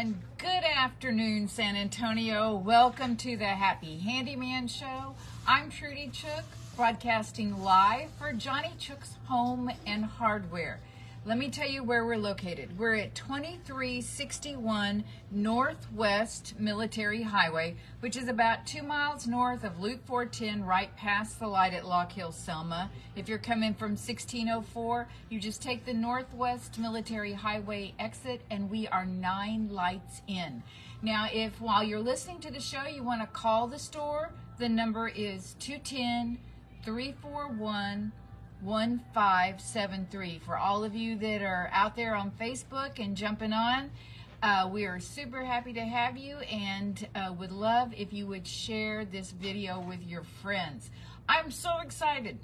and good afternoon, San Antonio. Welcome to the Happy Handyman Show. I'm Trudy Chook, broadcasting live for Johnny Chook's Home and Hardware. Let me tell you where we're located. We're at 2361 Northwest Military Highway, which is about 2 miles north of Loop 410, right past the light at Lock Hill, Selma. If you're coming from 1604, you just take the Northwest Military Highway exit, and we are 9 lights in. Now, if while you're listening to the show, you want to call the store, the number is 210-341-1573. For all of you that are out there on Facebook and jumping on, we are super happy to have you, and would love if you would share this video with your friends. I'm so excited.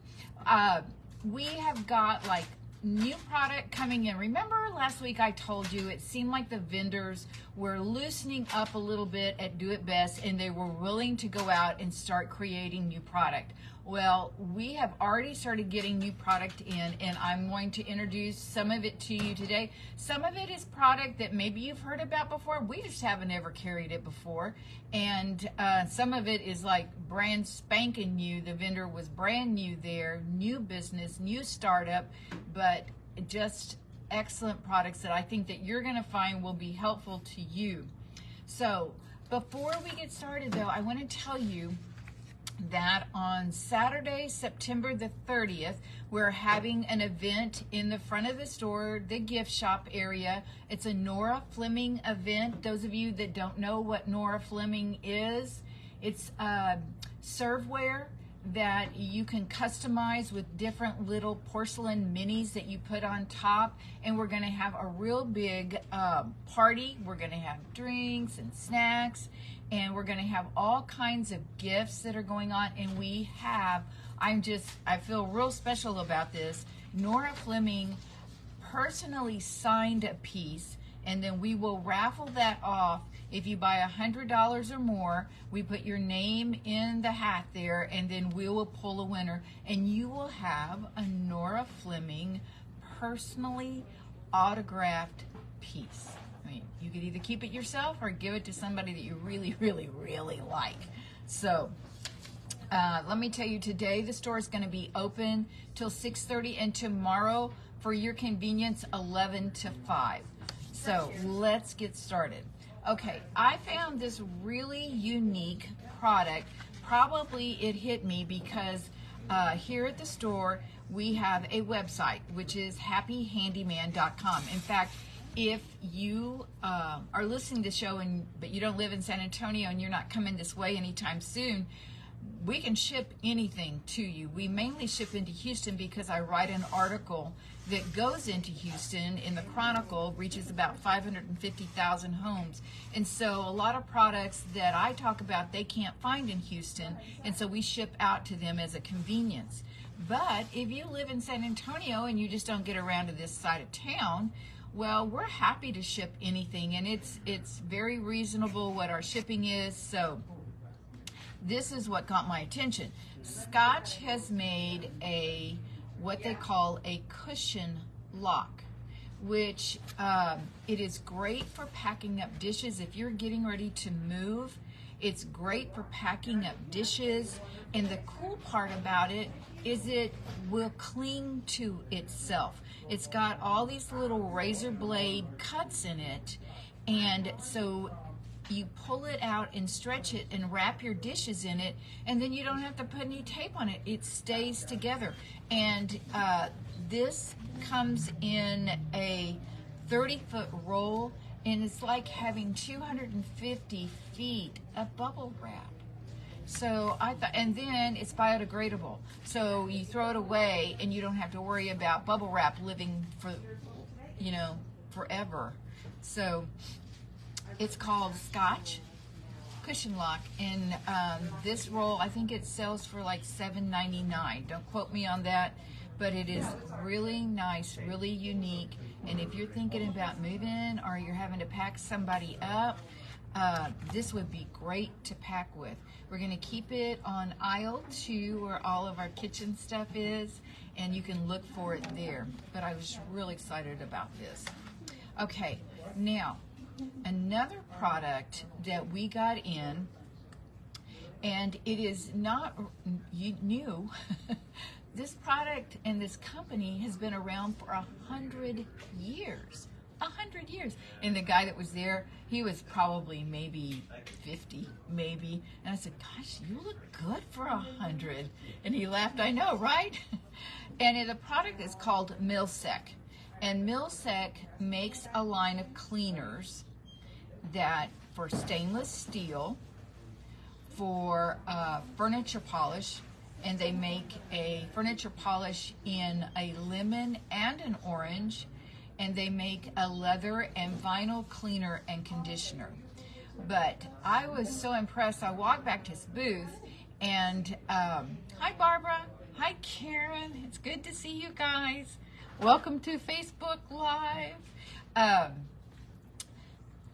We have got like new product coming in. Remember last week I told you it seemed like the vendors were loosening up a little bit at Do It Best, and they were willing to go out and start creating new product. Well, we have already started getting new product in, and I'm going to introduce some of it to you today. Some of it is product that maybe you've heard about before. We just haven't ever carried it before. And some of it is like brand spanking new. The vendor was brand new there, new business, new startup, but just excellent products that I think that you're going to find will be helpful to you. So before we get started though, I want to tell you that on Saturday, September the 30th, we're having an event in the front of the store, the gift shop area. It's a Nora Fleming event. Those of you that don't know what Nora Fleming is, it's serveware that you can customize with different little porcelain minis that you put on top. And we're going to have a real big party. We're going to have drinks and snacks, and we're going to have all kinds of gifts that are going on. And we have, I feel real special about this. Nora Fleming personally signed a piece, and then we will raffle that off. If you buy $100 or more, we put your name in the hat there, and then we will pull a winner, and you will have a Nora Fleming personally autographed piece. I mean, you could either keep it yourself or give it to somebody that you really, really, really like. So let me tell you, today the store is going to be open till 6:30, and tomorrow, for your convenience, 11 to 5. So let's get started. Okay, I found this really unique product. Probably it hit me because here at the store we have a website, which is happyhandyman.com. In fact, if you are listening to the show but you don't live in San Antonio and you're not coming this way anytime soon, we can ship anything to you. We mainly ship into Houston because I write an article that goes into Houston in the Chronicle, reaches about 550,000 homes. And so a lot of products that I talk about, they can't find in Houston, and so we ship out to them as a convenience. But if you live in San Antonio and you just don't get around to this side of town, well, we're happy to ship anything, and it's very reasonable what our shipping is. So this is what caught my attention. Scotch has made what they call a cushion lock, which it is great for packing up dishes. If you're getting ready to move, it's great for packing up dishes. And the cool part about it is it will cling to itself. It's got all these little razor blade cuts in it, and so you pull it out and stretch it and wrap your dishes in it, and then you don't have to put any tape on it. It stays together. And this comes in a 30-foot roll, and it's like having 250 feet of bubble wrap. So I thought, and then it's biodegradable. So you throw it away and you don't have to worry about bubble wrap living for, forever. So it's called Scotch Cushion Lock, and this roll, I think it sells for like $7.99. Don't quote me on that, but it is really nice, really unique. And if you're thinking about moving or you're having to pack somebody up, this would be great to pack with. We're going to keep it on aisle 2 where all of our kitchen stuff is, and you can look for it there. But I was really excited about this. Okay, now another product that we got in, and it is not new. This product and this company has been around for 100 years. 100 years. And the guy that was there, he was probably maybe 50, maybe. And I said, gosh, you look good for 100. And he laughed, I know, right? And the product is called Milsek. And Milsek makes a line of cleaners that for stainless steel, for furniture polish, and they make a furniture polish in a lemon and an orange, and they make a leather and vinyl cleaner and conditioner. But I was so impressed. I walked back to his booth, and hi Barbara, hi Karen, it's good to see you guys. Welcome to Facebook Live.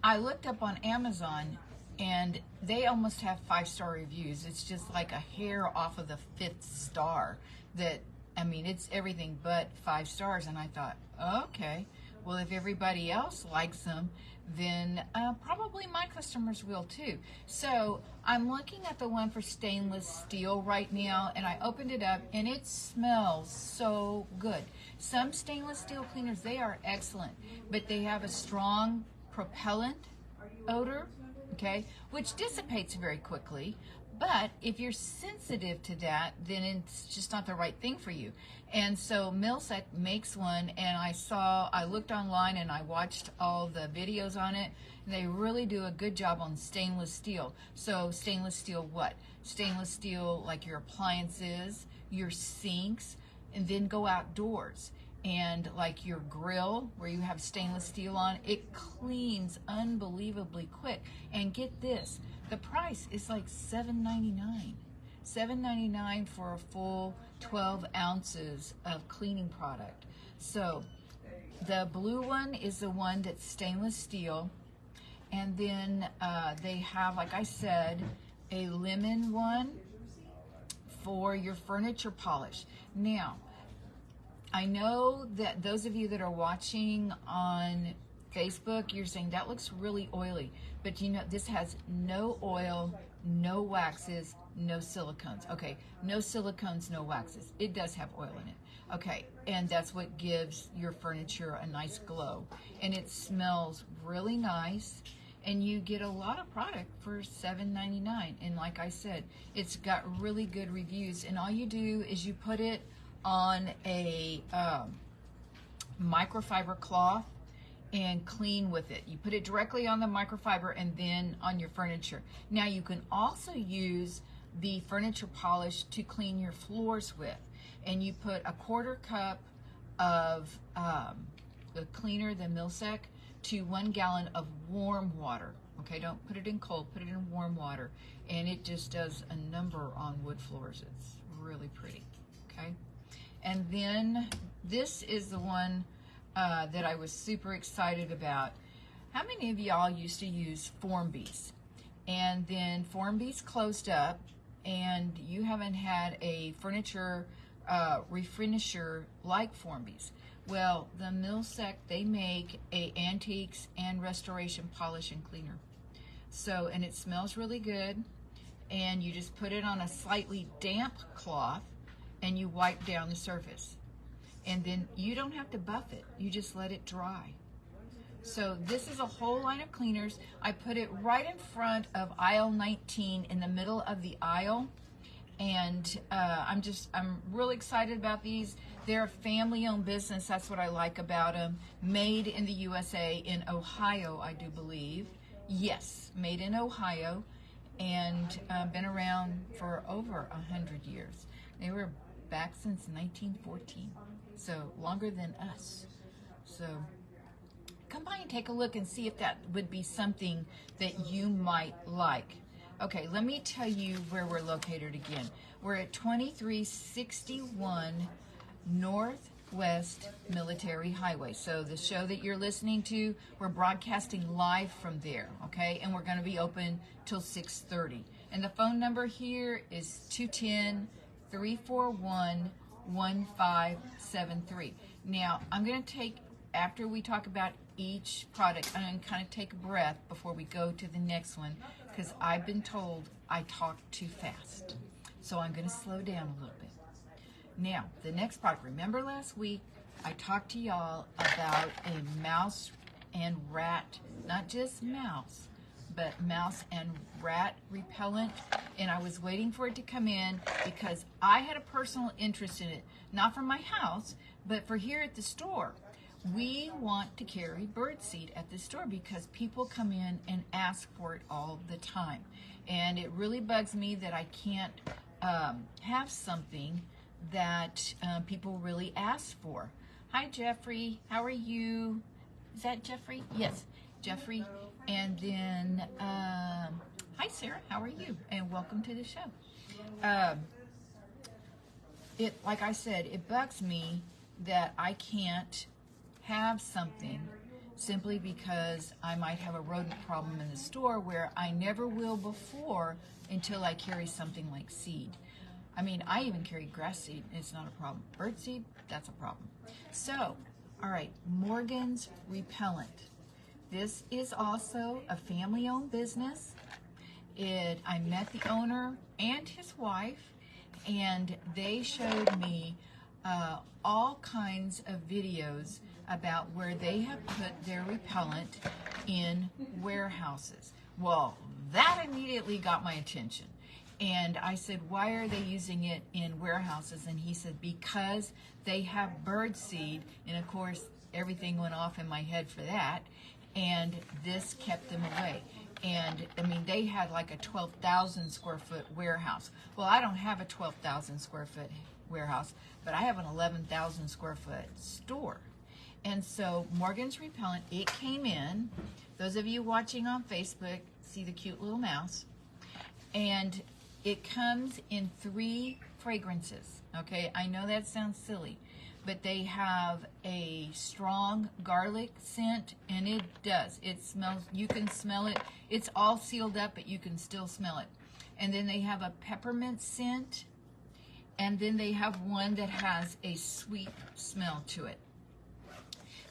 I looked up on Amazon, and they almost have 5-star reviews. It's just like a hair off of the 5th star. That, I mean, it's everything but 5 stars. And I thought, okay, well, if everybody else likes them, then probably my customers will too. So I'm looking at the one for stainless steel right now, and I opened it up, and it smells so good. Some stainless steel cleaners, they are excellent, but they have a strong propellant odor, okay, which dissipates very quickly. But if you're sensitive to that, then it's just not the right thing for you. And so Milsek makes one, and I looked online and I watched all the videos on it, and they really do a good job on stainless steel. So stainless steel what? Stainless steel like your appliances, your sinks, and then go outdoors. And like your grill where you have stainless steel on, it cleans unbelievably quick. And get this, the price is like $7.99. $7.99 for a full 12 ounces of cleaning product. So the blue one is the one that's stainless steel. And then they have, like I said, a lemon one for your furniture polish. Now, I know that those of you that are watching on Facebook, you're saying that looks really oily, but you know, this has no oil, no waxes, no silicones. Okay, no silicones, no waxes. It does have oil in it. Okay, and that's what gives your furniture a nice glow. And it smells really nice, and you get a lot of product for $7.99. And like I said, it's got really good reviews, and all you do is you put it on a microfiber cloth and clean with it. You put it directly on the microfiber and then on your furniture. Now you can also use the furniture polish to clean your floors with, and you put a 1/4 cup of the cleaner, the Milsek, to 1 gallon of warm water. Okay, don't put it in cold, put it in warm water, and it just does a number on wood floors. It's really pretty. Okay. And then this is the one that I was super excited about. How many of y'all used to use Formbees? And then Formbees closed up, and you haven't had a furniture refinisher like Formbees. Well, the Milsek, they make a antiques and restoration polish and cleaner. So, and it smells really good, and you just put it on a slightly damp cloth, and you wipe down the surface. And then you don't have to buff it. You just let it dry. So this is a whole line of cleaners. I put it right in front of aisle 19 in the middle of the aisle. And I'm really excited about these. They're a family-owned business. That's what I like about them. Made in the USA, in Ohio, I do believe. Yes, made in Ohio, and been around for over 100 years. They were back since 1914, so longer than us. So come by and take a look and see if that would be something that you might like. Okay, let me tell you where we're located again. We're at 2361 Northwest Military Highway. So the show that you're listening to, we're broadcasting live from there, okay? And we're going to be open till 6:30. And the phone number here is 210-341-1573. Now, I'm going to take, after we talk about each product. I'm going to kind of take a breath before we go to the next one, because I've been told I talk too fast. So I'm going to slow down a little bit. Now, the next product. Remember last week I talked to y'all about a mouse and rat, not just mouse, but mouse and rat repellent, and I was waiting for it to come in because I had a personal interest in it, not for my house, but for here at the store. We want to carry birdseed at the store because people come in and ask for it all the time, and it really bugs me that I can't have something that people really ask for. Hi Jeffrey, how are you? Is that Jeffrey? Yes, Jeffrey. And then, hi Sarah, how are you? And welcome to the show. Like I said, it bugs me that I can't have something simply because I might have a rodent problem in the store where I never will before until I carry something like seed. I mean, I even carry grass seed, and it's not a problem. Bird seed, that's a problem. So, all right, Morgan's Repellent. This is also a family-owned business. I met the owner and his wife, and they showed me all kinds of videos about where they have put their repellent in warehouses. Well, that immediately got my attention. And I said, why are they using it in warehouses? And he said, because they have bird seed. And of course, everything went off in my head for that. And this kept them away. And I mean, they had like a 12,000 square foot warehouse. Well, I don't have a 12,000 square foot warehouse, but I have an 11,000 square foot store. And so Morgan's Repellent, it came in. Those of you watching on Facebook see the cute little mouse. And it comes in 3 fragrances, okay? I know that sounds silly, but they have a strong garlic scent, and it does. It smells, you can smell it. It's all sealed up, but you can still smell it. And then they have a peppermint scent, and then they have one that has a sweet smell to it.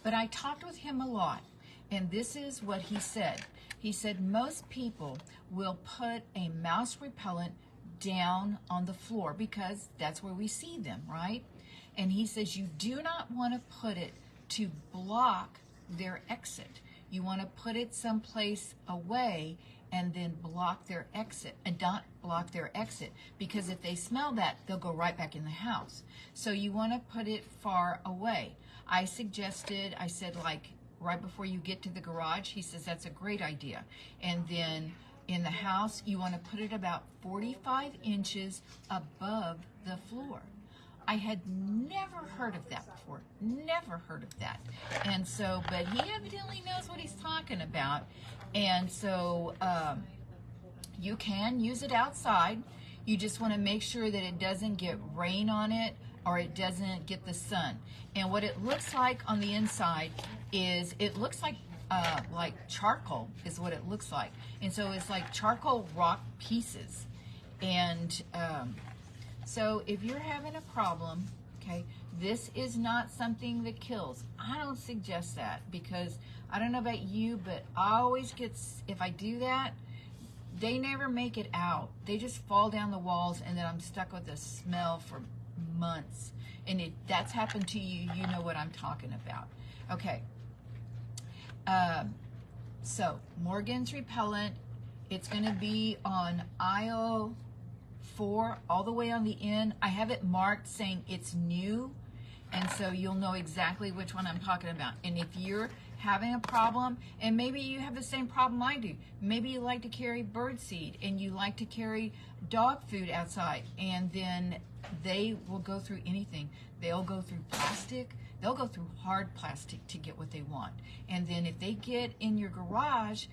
But I talked with him a lot, and this is what he said. He said most people will put a mouse repellent down on the floor because that's where we see them, right? And he says you do not want to put it to block their exit. You want to put it someplace away and then block their exit, and not block their exit, because if they smell that, they'll go right back in the house. So you want to put it far away. I said like right before you get to the garage. He says that's a great idea. And then in the house, you want to put it about 45 inches above the floor. I had never heard of that before, never heard of that. And so, but he evidently knows what he's talking about. And so you can use it outside. You just want to make sure that it doesn't get rain on it or it doesn't get the sun. And what it looks like on the inside is it looks like charcoal is what it looks like. And so it's like charcoal rock pieces. And so if you're having a problem, okay, this is not something that kills. I don't suggest that because I don't know about you, but I always get, if I do that, they never make it out. They just fall down the walls and then I'm stuck with the smell for months. And that's happened to you, you know what I'm talking about. Okay. So Morgan's Repellent, it's going to be on aisle 4 all the way on the end. I have it marked saying it's new, and so you'll know exactly which one I'm talking about. And if you're having a problem, and maybe you have the same problem I do, maybe you like to carry birdseed and you like to carry dog food outside, and then they will go through anything. They'll go through plastic. They'll go through hard plastic to get what they want. And then if they get in your garage,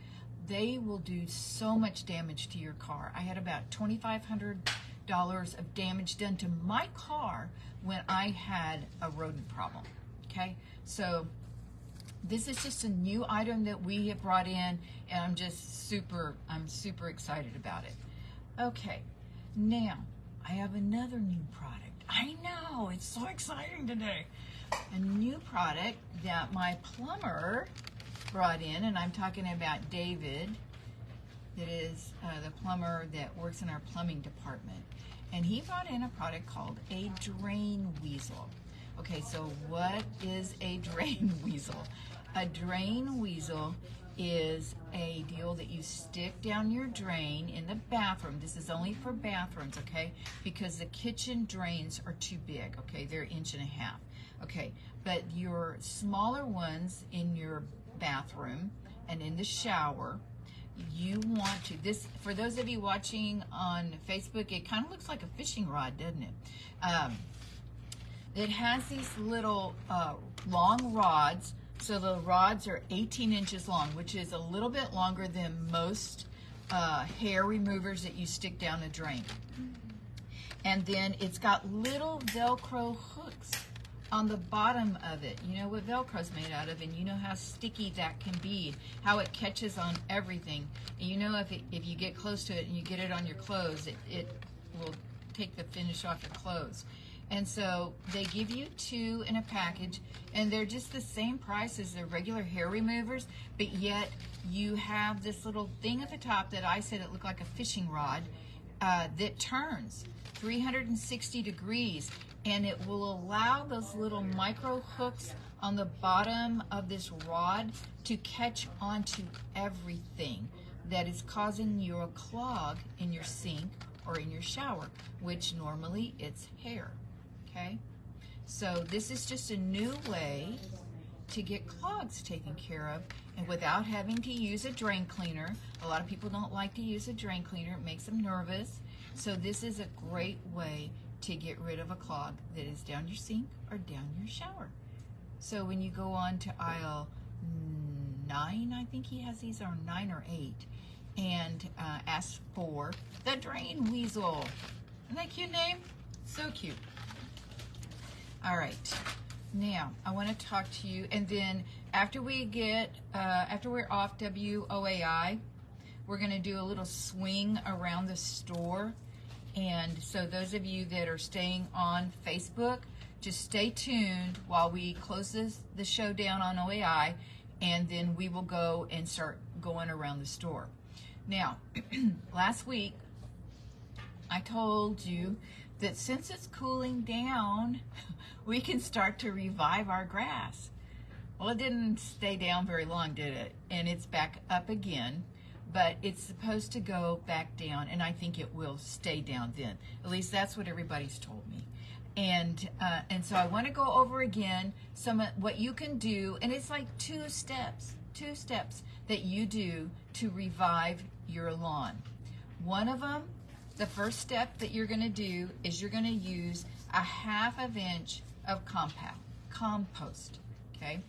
they will do so much damage to your car. I had about $2,500 of damage done to my car when I had a rodent problem, okay? So this is just a new item that we have brought in, and I'm super excited about it. Okay, now I have another new product. I know, it's so exciting today. A new product that my plumber brought in, and I'm talking about David, that is the plumber that works in our plumbing department. And he brought in a product called a drain weasel. Okay, so what is a drain weasel? A drain weasel is a deal that you stick down your drain in the bathroom. This is only for bathrooms, okay? Because the kitchen drains are too big, okay? They're 1.5 inches. Okay, but your smaller ones in your bathroom and in the shower, you want to, this, for those of you watching on Facebook, it kind of looks like a fishing rod, doesn't it? It has these little long rods. So the rods are 18 inches long, which is a little bit longer than most hair removers that you stick down a drain. And then it's got little Velcro hooks on the bottom of it. You know what Velcro's made out of, and you know how sticky that can be, how it catches on everything. And you know if you get close to it and you get it on your clothes, it will take the finish off your clothes. And so they give you 2 in a package, and they're just the same price as their regular hair removers, but yet you have this little thing at the top that I said it looked like a fishing rod that turns 360 degrees, and it will allow those little micro hooks on the bottom of this rod to catch onto everything that is causing you a clog in your sink or in your shower, which normally it's hair. Okay, so this is just a new way to get clogs taken care of, and without having to use a drain cleaner. A lot of people don't like to use a drain cleaner. It makes them nervous. So this is a great way to get rid of a clog that is down your sink or down your shower. So when you go on to aisle 9, I think he has these, or 9 or 8, and ask for the drain weasel. Isn't that a cute name? So cute. All right, now I want to talk to you, and then after we get, after we're off WOAI, we're going to do a little swing around the store. And so those of you that are staying on Facebook, just stay tuned while we close the show down on OAI, and then we will go and start going around the store. Now, last week, I told you that since it's cooling down, we can start to revive our grass. Well, it didn't stay down very long, did it? And it's back up again, but it's supposed to go back down, and I think it will stay down then. At least that's what everybody's told me. And so I want to go over again some of what you can do, and it's like two steps that you do to revive your lawn. One of them, the first step that you're going to do is you're going to use a 1/2 inch of compost, okay?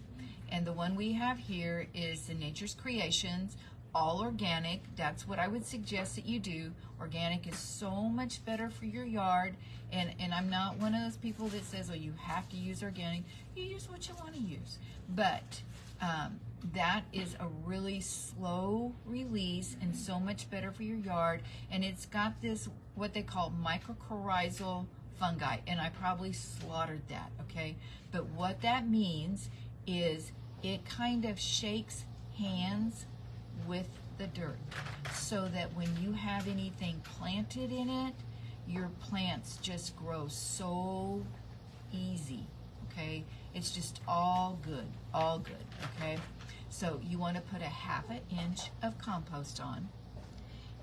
And the one we have here is the Nature's Creations, all organic. That's what I would suggest that you do. Organic is so much better for your yard, and I'm not one of those people that says, oh, you have to use organic. You use what you want to use. But that is a really slow release and so much better for your yard. And it's got this, what they call mycorrhizal fungi, and I probably slaughtered that, okay? But what that means is it kind of shakes hands with the dirt, so that when you have anything planted in it, your plants just grow so easy, okay? It's just all good, okay? So you want to put a 1/2 inch of compost on,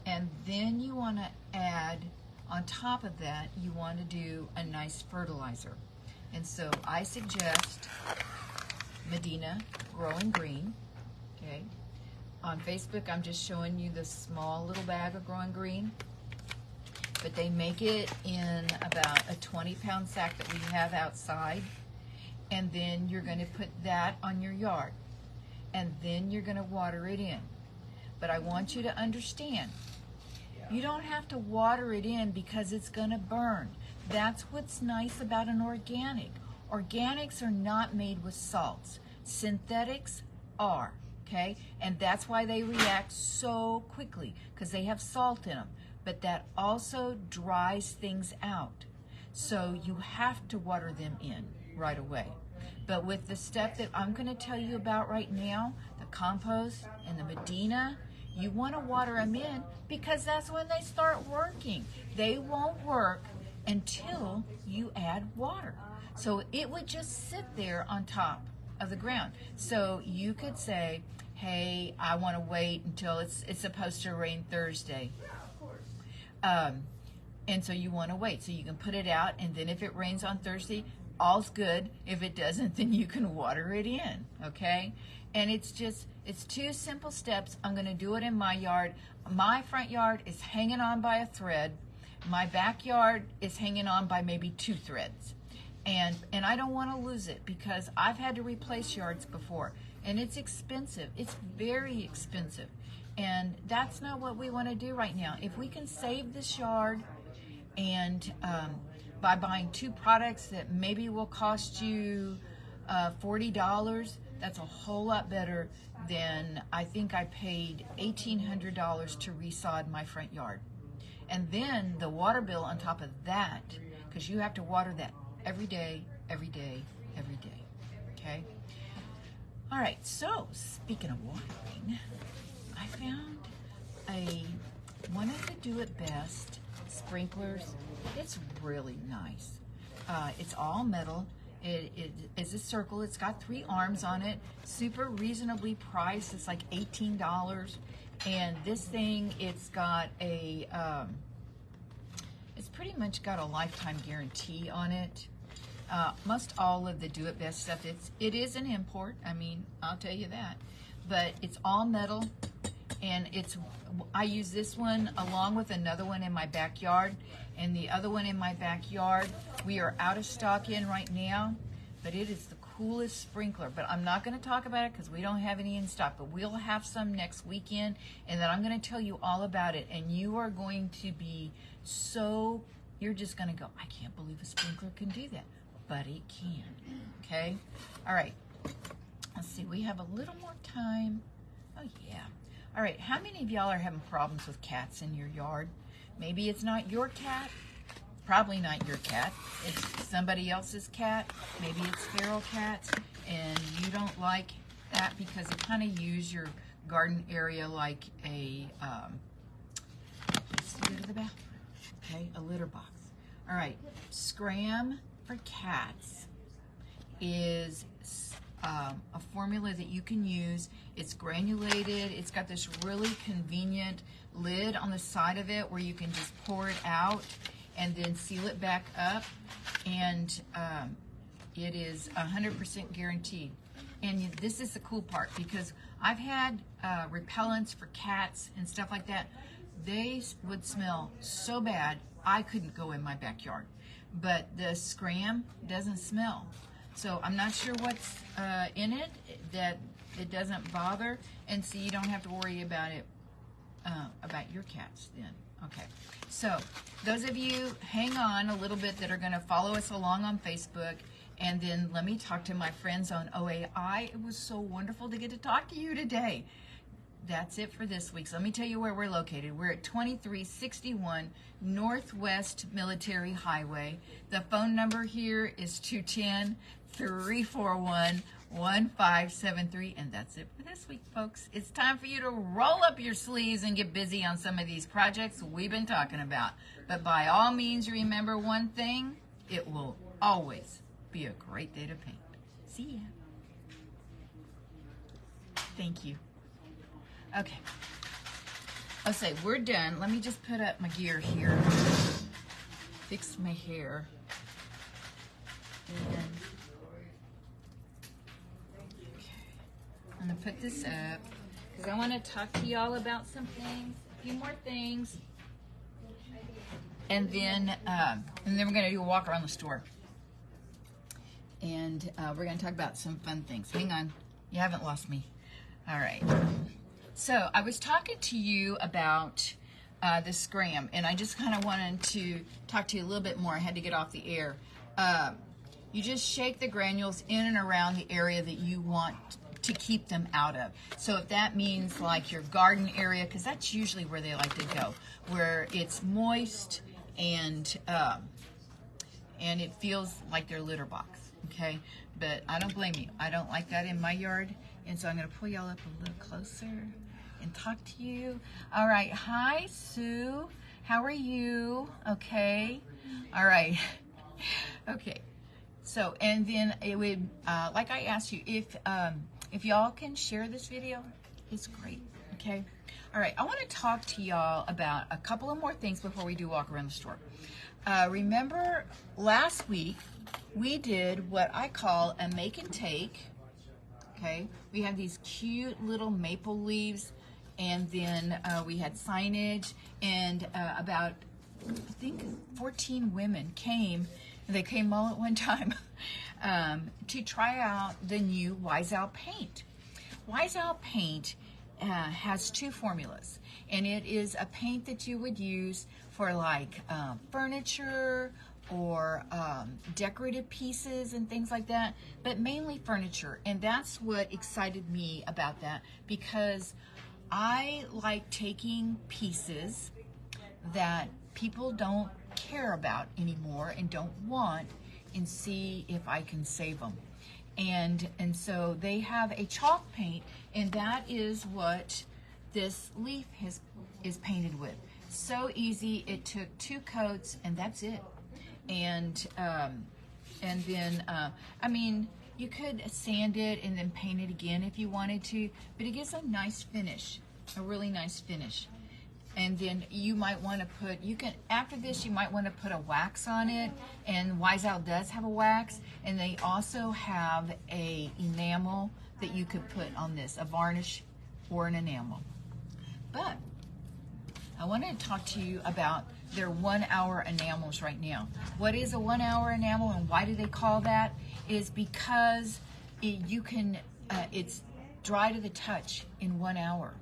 and then you want to add, on top of that, you want to do a nice fertilizer. And so I suggest Medina Growing Green, okay? On Facebook, I'm just showing you the small little bag of Growing Green, but they make it in about a 20-pound sack that we have outside, and then you're going to put that on your yard, and then you're going to water it in. But I want you to understand, you don't have to water it in because it's going to burn. That's what's nice about an organic. Organics are not made with salts. Synthetics are, okay? And that's why they react so quickly, because they have salt in them. But that also dries things out. So you have to water them in right away. But with the stuff that I'm going to tell you about right now, the compost and the Medina, you want to water them in because that's when they start working. They won't work until you add water. So it would just sit there on top of the ground. So you could say, hey, I want to wait until it's supposed to rain Thursday. And so you want to wait. So you can put it out, and then if it rains on Thursday, all's good. If it doesn't, then you can water it in, okay? And it's two simple steps. I'm going to do it in my yard. My front yard is hanging on by a thread. My backyard is hanging on by maybe 2 threads. And I don't want to lose it because I've had to replace yards before, and it's expensive. It's very expensive. And that's not what we want to do right now. If we can save this yard and by buying 2 products that maybe will cost you $40, that's a whole lot better than I think I paid $1,800 to resod my front yard. And then the water bill on top of that, because you have to water that every day, every day, every day, okay? All right, so speaking of watering, I found one of the Do It Best sprinklers. It's really nice. It's all metal. It is a circle. It's got 3 arms on it. Super reasonably priced. It's like $18. And this thing, it's got it's pretty much got a lifetime guarantee on it. Most all of the Do It Best stuff, it is an import. I mean, I'll tell you that. But it's all metal, and I use this one along with another one in my backyard, and the other one in my backyard we are out of stock in right now, but it is the coolest sprinkler. But I'm not going to talk about it because we don't have any in stock, but we'll have some next weekend, and then I'm going to tell you all about it, and you are going to be you're just going to go, I can't believe a sprinkler can do that, but it can. Okay, all right, let's see, we have a little more time. Oh yeah. All right, how many of y'all are having problems with cats in your yard? Maybe it's not your cat, probably not your cat, it's somebody else's cat. Maybe it's feral cats, and you don't like that because they kind of use your garden area like a, let's go to the bathroom, okay, a litter box. All right, Scram for cats is a formula that you can use. It's granulated. It's got this really convenient lid on the side of it where you can just pour it out and then seal it back up, and it is 100% guaranteed. And this is the cool part, because I've had repellents for cats and stuff like that. They would smell so bad I couldn't go in my backyard, but the Scram doesn't smell. So I'm not sure what's in it that it doesn't bother, and so you don't have to worry about it, about your cats then. Okay, so those of you hang on a little bit that are going to follow us along on Facebook, and then let me talk to my friends on OAI. It was so wonderful to get to talk to you today. That's it for this week. So let me tell you where we're located. We're at 2361 Northwest Military Highway. The phone number here is 210-341-1573. And that's it for this week, folks. It's time for you to roll up your sleeves and get busy on some of these projects we've been talking about. But by all means, remember one thing. It will always be a great day to paint. See ya. Thank you. Okay. I'll say we're done. Let me just put up my gear here. Fix my hair. And, okay. I'm going to put this up because I want to talk to y'all about some things, a few more things. And then we're going to do a walk around the store. And we're going to talk about some fun things. Hang on. You haven't lost me. All right. So I was talking to you about the Scram, and I just kind of wanted to talk to you a little bit more. I had to get off the air. You just shake the granules in and around the area that you want to keep them out of. So if that means like your garden area, because that's usually where they like to go, where it's moist and it feels like their litter box, okay? But I don't blame you. I don't like that in my yard. And so I'm going to pull y'all up a little closer and talk to you. All right. Hi, Sue. How are you? Okay. All right. Okay. So, and then it would, like I asked you, if y'all can share this video, it's great. Okay. All right. I want to talk to y'all about a couple of more things before we do walk around the store. Remember last week we did what I call a make and take. Okay, we had these cute little maple leaves, and then we had signage, and about, I think, 14 women came, and they came all at one time, to try out the new Wise Out paint. Wise Out paint has two formulas, and it is a paint that you would use for like furniture or decorative pieces and things like that, but mainly furniture. And that's what excited me about that, because I like taking pieces that people don't care about anymore and don't want, and see if I can save them. And so they have a chalk paint, and that is what this leaf is painted with. So easy. It took 2 coats, and that's it. And then I mean, you could sand it and then paint it again if you wanted to, but it gives a nice finish, a really nice finish. And then you might want to put, after this you might want to put a wax on it, and Wise Out does have a wax, and they also have a enamel that you could put on this, a varnish or an enamel. But I wanted to talk to you about their 1 hour enamels right now. What is a 1 hour enamel, and why do they call that? Is because it's dry to the touch in 1 hour.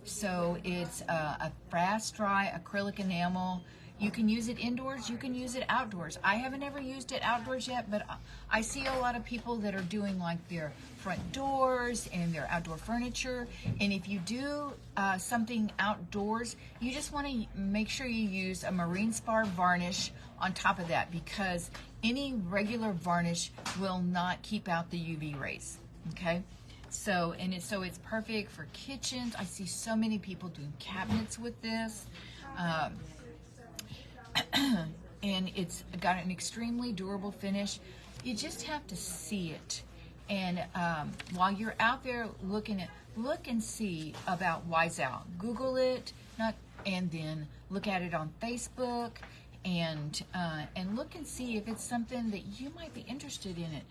So it's a fast dry acrylic enamel. You can use it indoors, you can use it outdoors. I haven't ever used it outdoors yet, but I see a lot of people that are doing like their front doors and their outdoor furniture. And if you do something outdoors, you just want to make sure you use a marine spar varnish on top of that, because any regular varnish will not keep out the UV rays. Okay? So it's perfect for kitchens. I see so many people doing cabinets with this. And it's got an extremely durable finish. You just have to see it. And while you're out there look and see about Wise Out. Google it, and then look at it on Facebook, and look and see if it's something that you might be interested in it.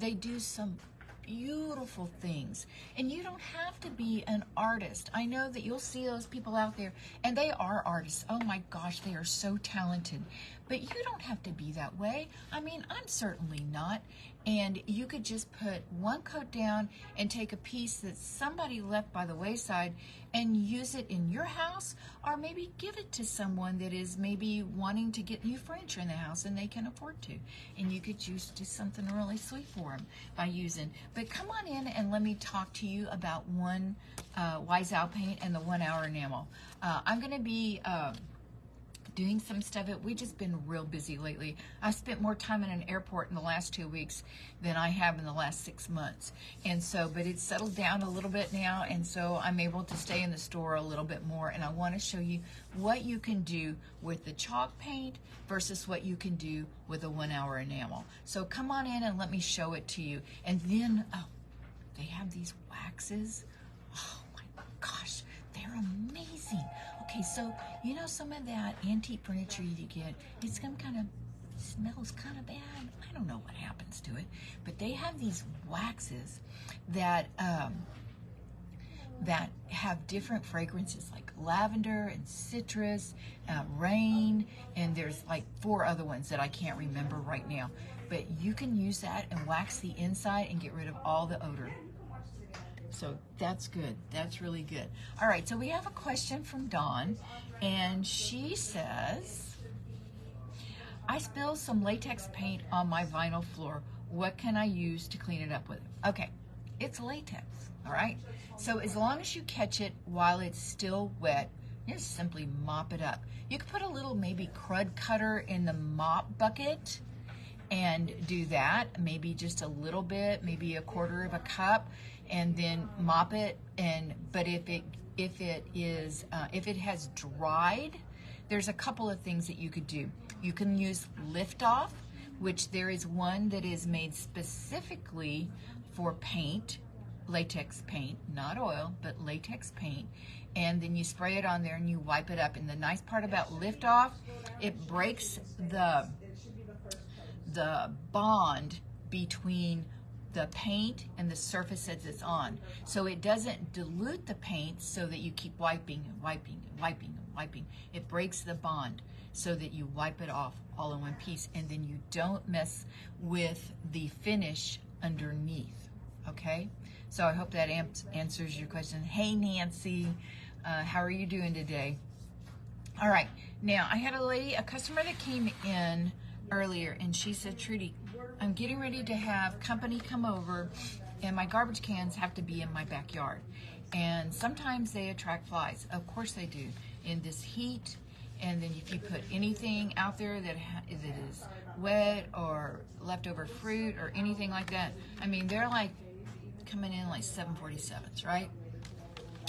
They do some beautiful things, and you don't have to be an artist. I know that you'll see those people out there, and they are artists. Oh my gosh, they are so talented, but you don't have to be that way. I mean, I'm certainly not. And you could just put 1 coat down and take a piece that somebody left by the wayside and use it in your house, or maybe give it to someone that is maybe wanting to get new furniture in the house and they can afford to. And you could do something really sweet for them by using. But come on in and let me talk to you about one Wise Out paint and the 1 hour enamel. I'm going to be doing some stuff. We've just been real busy lately. I spent more time in an airport in the last 2 weeks than I have in the last 6 months. And so, but it's settled down a little bit now, and so I'm able to stay in the store a little bit more, and I want to show you what you can do with the chalk paint versus what you can do with a 1 hour enamel. So come on in and let me show it to you. And then, oh, they have these waxes. Oh my gosh, they're amazing. Okay, so you know some of that antique furniture you get, it's some kind of, smells kind of bad. I don't know what happens to it, but they have these waxes that that have different fragrances, like lavender and citrus, rain, and there's like 4 other ones that I can't remember right now. But you can use that and wax the inside and get rid of all the odor. So that's good. That's really good. All right, so we have a question from Dawn, and she says, I spilled some latex paint on my vinyl floor. What can I use to clean it up with? Okay, it's latex, all right? So as long as you catch it while it's still wet, just simply mop it up. You could put a little maybe crud cutter in the mop bucket and do that, maybe just a little bit, maybe a quarter of a cup, and then mop it. But if it has dried, there's a couple of things that you could do. You can use Lift Off, which there is one that is made specifically for paint, latex paint, not oil, but latex paint. And then you spray it on there and you wipe it up. And the nice part about Lift Off, it breaks the bond between the paint and the surface that it's on. So it doesn't dilute the paint so that you keep wiping and wiping and wiping and wiping. It breaks the bond so that you wipe it off all in one piece, and then you don't mess with the finish underneath, okay? So I hope that answers your question. Hey Nancy, how are you doing today? All right, now I had a customer that came in earlier, and she said, Trudy, I'm getting ready to have company come over, and my garbage cans have to be in my backyard. And sometimes they attract flies. Of course they do. In this heat, and then if you put anything out there that is wet or leftover fruit or anything like that, I mean, they're like coming in like 747s, right?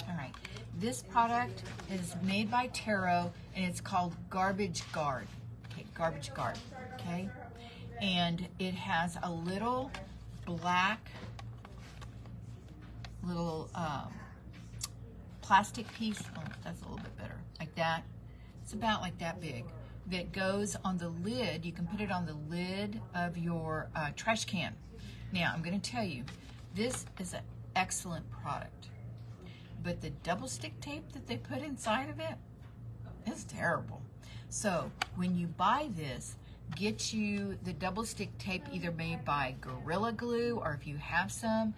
All right. This product is made by Taro, and it's called Garbage Guard. Okay, Garbage Guard. Okay, and it has a little black plastic piece. Oh, that's a little bit better, like that. It's about like that big. That goes on the lid. You can put it on the lid of your trash can. Now, I'm going to tell you, this is an excellent product, but the double stick tape that they put inside of it is terrible. So when you buy this, get you the double stick tape either made by Gorilla Glue, or if you have some,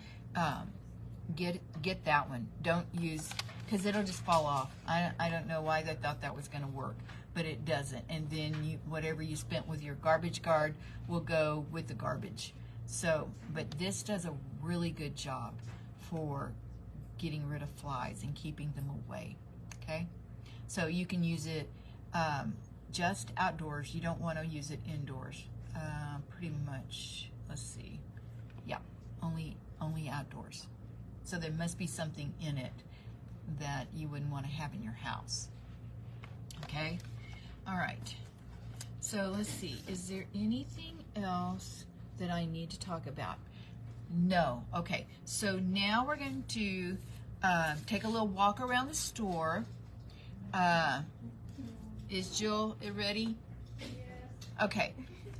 get that one. Don't use, because it'll just fall off. I don't know why they thought that was going to work, but it doesn't. And then whatever you spent with your Garbage Guard will go with the garbage. So, but this does a really good job for getting rid of flies and keeping them away. Okay, so you can use it just outdoors. You don't want to use it indoors. Pretty much, let's see. Yeah, only outdoors. So there must be something in it that you wouldn't want to have in your house. Okay? All right. So let's see. Is there anything else that I need to talk about? No. Okay. So now we're going to take a little walk around the store. Is Jill ready? Okay,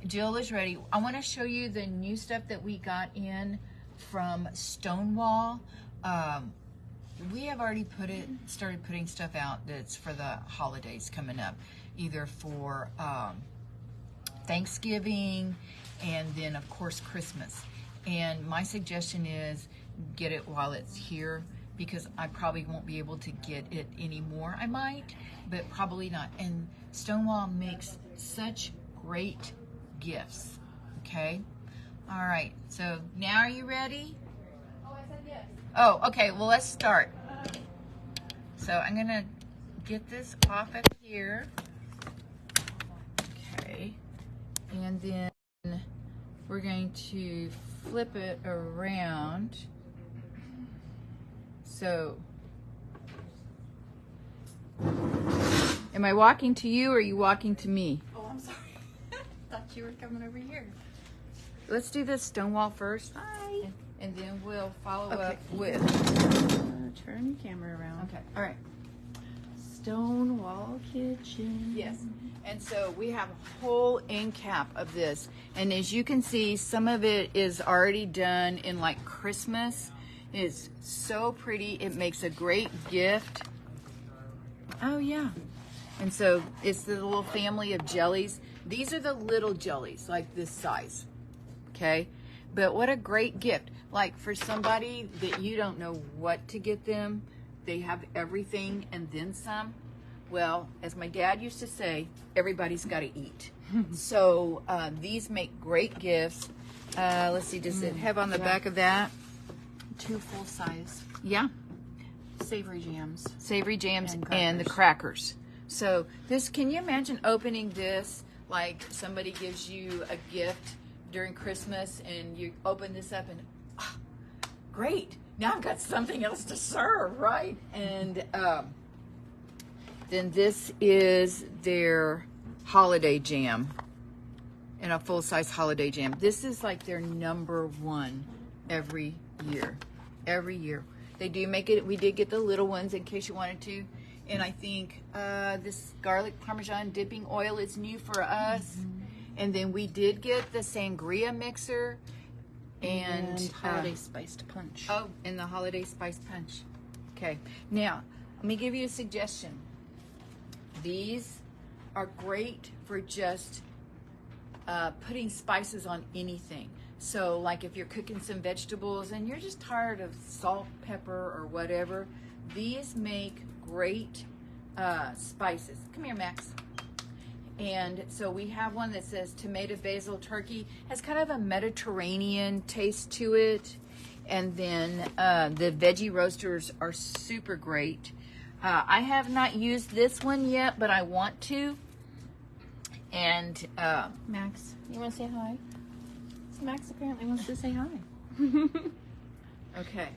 Jill is ready. I want to show you the new stuff that we got in from Stonewall. We have already started putting stuff out that's for the holidays coming up, either for Thanksgiving and then of course Christmas. And my suggestion is get it while it's here, because I probably won't be able to get it anymore. I might, but probably not. And Stonewall makes such great gifts, okay? All right, so now are you ready? Oh, I said yes. Oh, okay, well, let's start. So I'm gonna get this off of here. Okay, and then we're going to flip it around. So, am I walking to you or are you walking to me? Oh, I'm sorry. Thought you were coming over here. Let's do this Stonewall first. Hi. And then we'll follow up with... Turn your camera around. Okay, all right. Stonewall Kitchen. Yes, and so we have a whole end cap of this. And as you can see, some of it is already done in like Christmas. It's so pretty. It makes a great gift. Oh yeah. And so it's the little family of jellies. These are the little jellies, like this size. Okay? But what a great gift. Like for somebody that you don't know what to get them, they have everything and then some. Well, as my dad used to say, everybody's got to eat. So these make great gifts. Let's see, does it have on the back of that? 2 full size. Yeah. Savory jams. Savory jams And and the crackers. So this, can you imagine opening this like somebody gives you a gift during Christmas and you open this up and great, now I've got something else to serve, right? And then this is their holiday jam, and a full-size holiday jam. This is like their #1 every year. Every year. They do make it, we did get the little ones in case you wanted to. And I think this garlic parmesan dipping oil is new for us. And then we did get the sangria mixer and holiday spiced punch. Oh, and the holiday spice punch. Okay, now let me give you a suggestion. These are great for just putting spices on anything. So like if you're cooking some vegetables and you're just tired of salt, pepper, or whatever, these make great spices. Come here, Max. And so we have one that says tomato basil turkey. Has kind of a Mediterranean taste to it. And then the veggie roasters are super great. I have not used this one yet, but I want to. And Max, you want to say hi? Max apparently wants to say hi. Okay.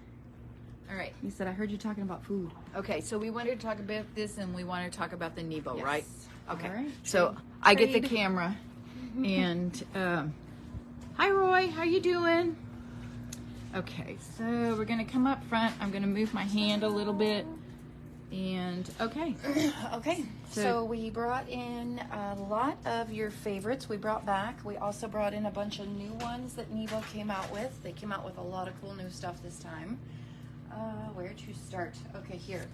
All right. He said, I heard you talking about food. Okay, so we wanted to talk about this and we wanted to talk about the Nebo, Yes. right? Okay. All right. So I get the Trade. camera and hi Roy, how you doing? Okay, so we're gonna come up front. I'm gonna move my hand a little bit and okay. Okay, so we brought in a lot of your favorites. We brought back. We also brought in a bunch of new ones that Nebo came out with. They came out with a lot of cool new stuff this time. Where to start? Okay, here.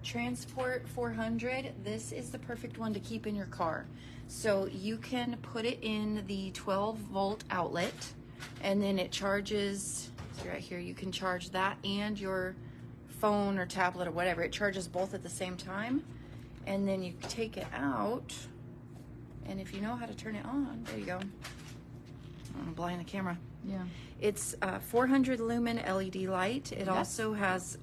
Transport 400. This is the perfect one to keep in your car. So you can put it in the 12-volt outlet, and then it charges. See right here. You can charge that and your phone or tablet or whatever. It charges both at the same time, and then you take it out, and if you know how to turn it on, there you go. I'm blind the camera. Yeah. It's 400 lumen LED light. It also has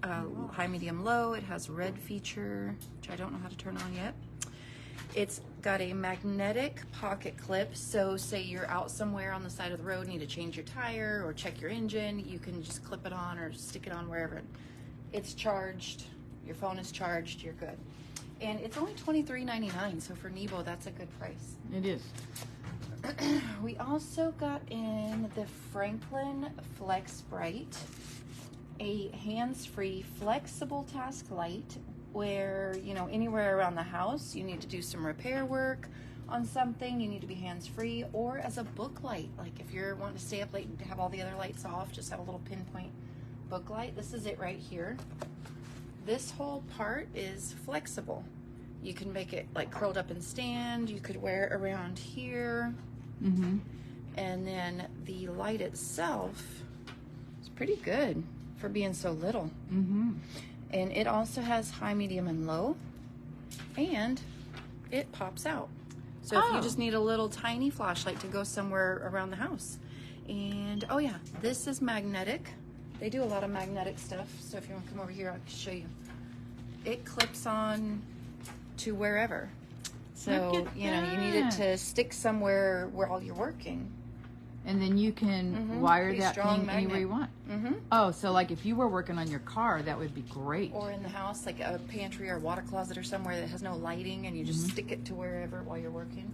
high, medium, low. It has red feature, which I don't know how to turn on yet. It's got a magnetic pocket clip, so say you're out somewhere on the side of the road, need to change your tire or check your engine, you can just clip it on or stick it on wherever. It's charged, your phone is charged, you're good. And it's only $23.99, so for Nebo, that's a good price. It is. We also got in the Franklin Flex Bright, a hands-free flexible task light where, you know, anywhere around the house you need to do some repair work on something, you need to be hands-free, or as a book light, like if you're wanting to stay up late and have all the other lights off, just have a little pinpoint book light. This is it right here. This whole part is flexible. You can make it like curled up and stand. You could wear it around here. And then the light itself is pretty good for being so little. And it also has high, medium, and low. And it pops out. So if you just need a little tiny flashlight to go somewhere around the house. And oh yeah, this is magnetic. They do a lot of magnetic stuff. So if you want to come over here, I can show you. It clips on to wherever. So, you know, you need it to stick somewhere where all you're working. And then you can wire Pretty that strong thing anywhere you want. Oh, so like if you were working on your car, that would be great. Or in the house, like a pantry or a water closet or somewhere that has no lighting, and you just stick it to wherever while you're working.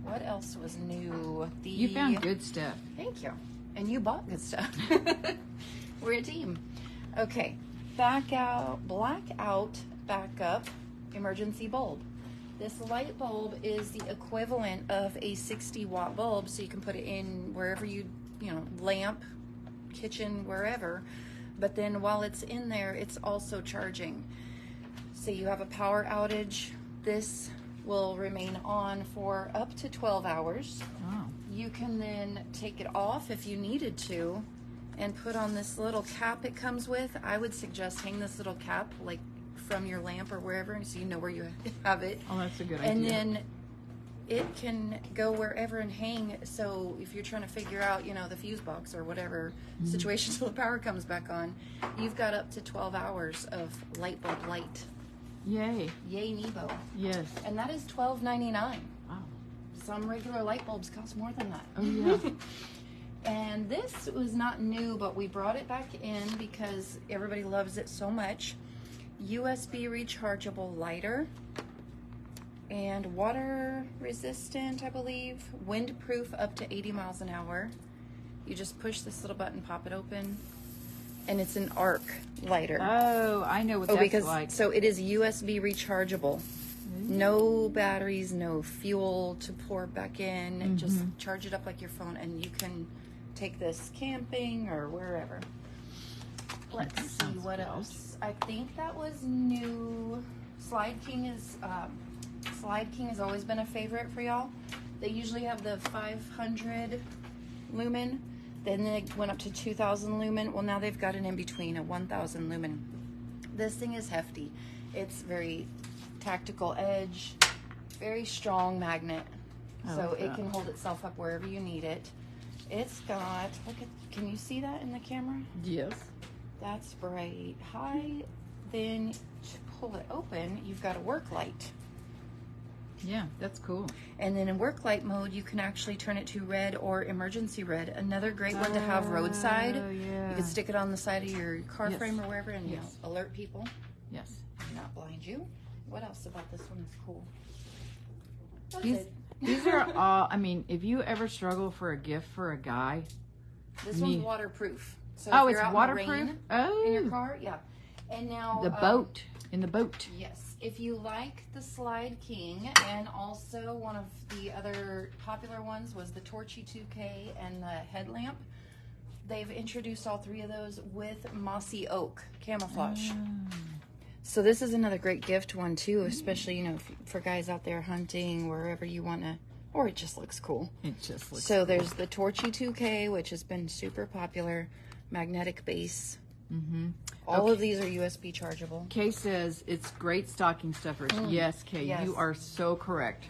What else was new? You found good stuff. Thank you. And you bought good stuff. We're a team. Okay. Blackout backup emergency bulb. This light bulb is the equivalent of a 60-watt bulb, so you can put it in wherever you know, lamp, kitchen, wherever. But then while it's in there, it's also charging. Say you have a power outage, this will remain on for up to 12 hours. You can then take it off if you needed to and put on this little cap it comes with. I would suggest hang this little cap like from your lamp or wherever, so you know where you have it. Oh, that's a good idea. And then it can go wherever and hang, so if you're trying to figure out, you know, the fuse box or whatever situation till the power comes back on, you've got up to 12 hours of light bulb light. Yay. Yay, Nebo. Yes. And that is $12.99. Wow. Some regular light bulbs cost more than that. Oh, yeah. And this was not new, but we brought it back in because everybody loves it so much. USB rechargeable lighter. And water resistant, I believe. Windproof up to 80 miles an hour. You just push this little button, pop it open. And it's an arc lighter. Oh, I know what that's like. So it is USB rechargeable. No batteries, no fuel to pour back in. Just charge it up like your phone, and you can take this camping or wherever. Let's see what else. I think that was new. Slide King has always been a favorite for y'all. They usually have the 500 lumen. Then they went up to 2,000 lumen. Well, now they've got an in between, a 1,000 lumen. This thing is hefty. It's very tactical edge, very strong magnet. So it can hold itself up wherever you need it. It's got, look at, can you see that in the camera? Yes. That's bright. High. Then to pull it open, you've got a work light. Yeah, that's cool. And then in work light mode, you can actually turn it to red or emergency red. Another great one to have roadside. Oh, yeah. You can stick it on the side of your car frame or wherever and alert people. Yes. Not blind you. What else about this one is cool? These are all, I mean, if you ever struggle for a gift for a guy. This one's waterproof. So oh, if it's you're out waterproof? in the rain, oh. in your car, yeah. And now the boat, in the boat. Yes. If you like the Slide King, and also one of the other popular ones was the Torchy 2K and the headlamp. They've introduced all three of those with mossy oak camouflage. So this is another great gift one too, especially, you know, for guys out there hunting, wherever you want to, or it just looks cool. It just looks So there's the Torchy 2K, which has been super popular, magnetic base. All of these are USB chargeable. Kay says it's great stocking stuffers. Yes, Kay, you are so correct.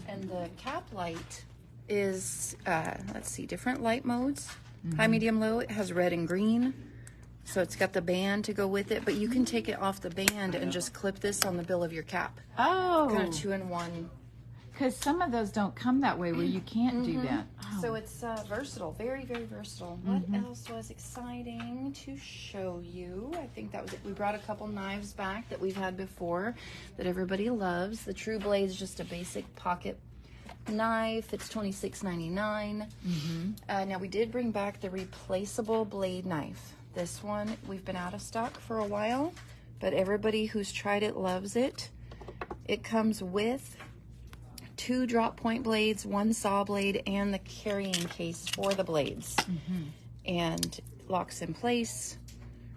And the cap light is, let's see, different light modes. High, medium, low. It has red and green. So it's got the band to go with it, but you can take it off the band and just clip this on the bill of your cap. Oh. Kind of 2-in-1. Because some of those don't come that way where you can't do that. Oh. So it's versatile, very, very versatile. What else was exciting to show you? I think that was it. We brought a couple knives back that we've had before that everybody loves. The True Blade's just a basic pocket knife. It's $26.99. Now we did bring back the replaceable blade knife. This one, we've been out of stock for a while, but everybody who's tried it loves it. It comes with 2 drop point blades, 1 saw blade, and the carrying case for the blades. And locks in place.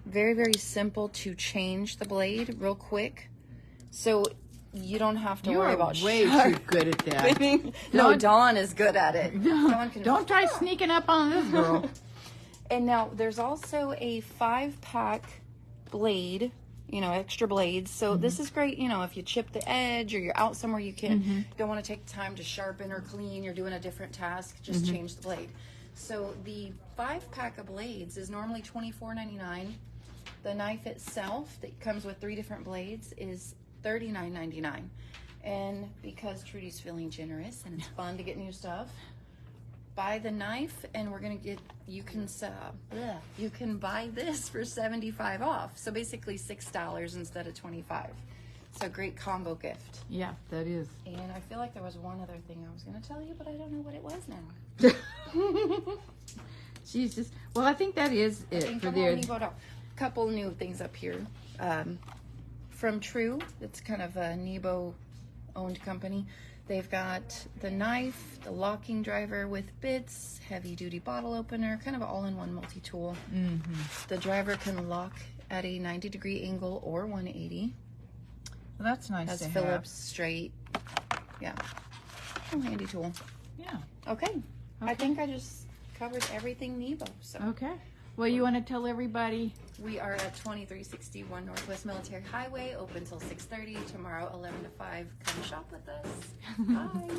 Very, very simple to change the blade real quick. So you don't have to worry about way too good at that. No, Dawn is good at it. Don't try sneaking up on this girl. And now there's also a 5-pack blade, you know, extra blades. So this is great, you know, if you chip the edge or you're out somewhere you don't want to take time to sharpen or clean, you're doing a different task, just change the blade. So the 5-pack of blades is normally $24.99. The knife itself that comes with 3 different blades is $39.99. And because Trudy's feeling generous and it's fun to get new stuff, buy the knife and we're gonna get, you can buy this for $75 off. So basically $6 instead of $25. So great combo gift. Yeah, that is. And I feel like there was one other thing I was gonna tell you, but I don't know what it was now. She's just, well, I think that is it for the couple new things up here. From True, it's kind of a Nebo owned company. They've got the knife, the locking driver with bits, heavy duty bottle opener, kind of all-in-one multi-tool. The driver can lock at a 90-degree angle or 180. Well, that's nice Has to Phillips have. straight. Yeah. Oh, handy tool. Yeah. Okay. I think I just covered everything Nebo. So. Okay. Well, you want to tell everybody? We are at 2361 Northwest Military Highway, open till 6:30. Tomorrow, 11 to 5. Come shop with us. Bye.